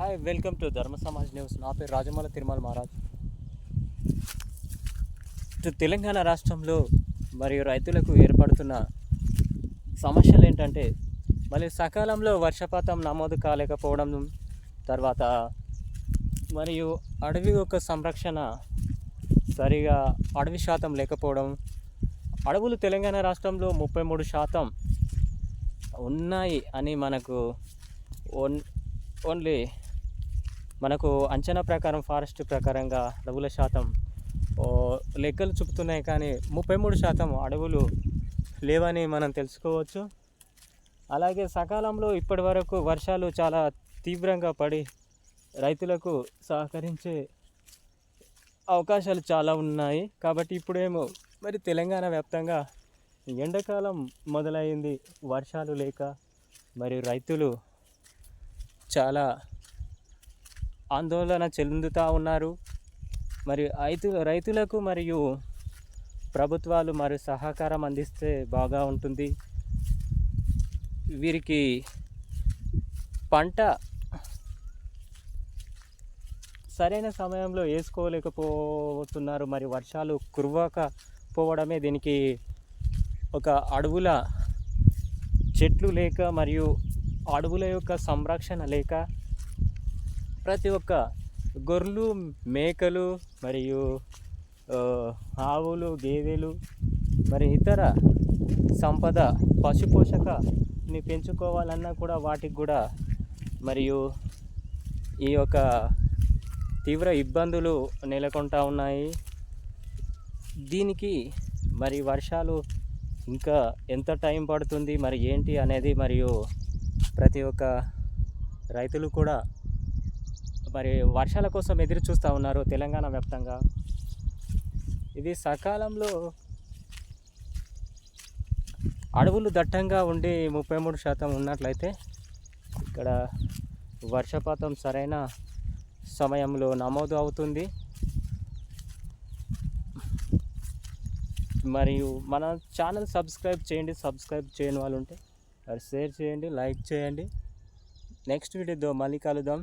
Hi, welcome to ధర్మ Samaj news. నా పేరు రాజమౌళి తిరుమల మహారాజ్. తెలంగాణ రాష్ట్రంలో మరియు రైతులకు ఏర్పడుతున్న సమస్యలు ఏంటంటే, మళ్ళీ సకాలంలో వర్షపాతం నమోదు కాలేకపోవడం, తర్వాత మరియు అడవి యొక్క సంరక్షణ సరిగా అడవి శాతం లేకపోవడం. అడవులు తెలంగాణ రాష్ట్రంలో 33% ఉన్నాయి అని మనకు ఓన్లీ మనకు అంచనా ప్రకారం, ఫారెస్ట్ ప్రకారంగా అడవుల శాతం లెక్కలు చూపుతున్నాయి. కానీ 33% అడవులు లేవని మనం తెలుసుకోవచ్చు. అలాగే సకాలంలో ఇప్పటి వరకు వర్షాలు చాలా తీవ్రంగా పడి రైతులకు సహకరించే అవకాశాలు చాలా ఉన్నాయి. కాబట్టి ఇప్పుడేమో మరి తెలంగాణ వ్యాప్తంగా ఎండాకాలం మొదలైంది, వర్షాలు లేక మరి రైతులు చాలా ఆందోళన చెందుతూ ఉన్నారు. మరి రైతులకు మరియు ప్రభుత్వాలు మరి సహకారం అందిస్తే బాగా ఉంటుంది. వీరికి పంట సరైన సమయంలో వేసుకోలేకపోతున్నారు. మరి వర్షాలు కురవకపోవడమే దీనికి ఒక అడవుల చెట్లు లేక మరియు అడవుల యొక్క సంరక్షణ లేక ప్రతి ఒక్క గొర్రెలు, మేకలు మరియు ఆవులు, గేదెలు మరి ఇతర సంపద పశుపోషకని పెంచుకోవాలన్నా కూడా వాటికి కూడా మరియు ఈ యొక్క తీవ్ర ఇబ్బందులు నెలకొంటూ ఉన్నాయి. దీనికి మరి వర్షాలు ఇంకా ఎంత టైం పడుతుంది మరి ఏంటి అనేది మరియు ప్రతి ఒక్క రైతులు కూడా మరి వర్షాల కోసం ఎదురు చూస్తూ ఉన్నారు తెలంగాణ వ్యాప్తంగా. ఇది సకాలంలో అడవులు దట్టంగా ఉండి 33% ఉన్నట్లయితే ఇక్కడ వర్షపాతం సరైన సమయంలో నమోదు అవుతుంది. మరియు మన ఛానల్ సబ్స్క్రైబ్ చేయండి. సబ్స్క్రైబ్ చేయని వాళ్ళు ఉంటే షేర్ చేయండి, లైక్ చేయండి. నెక్స్ట్ వీడియోతో మళ్ళీ కలుద్దాం.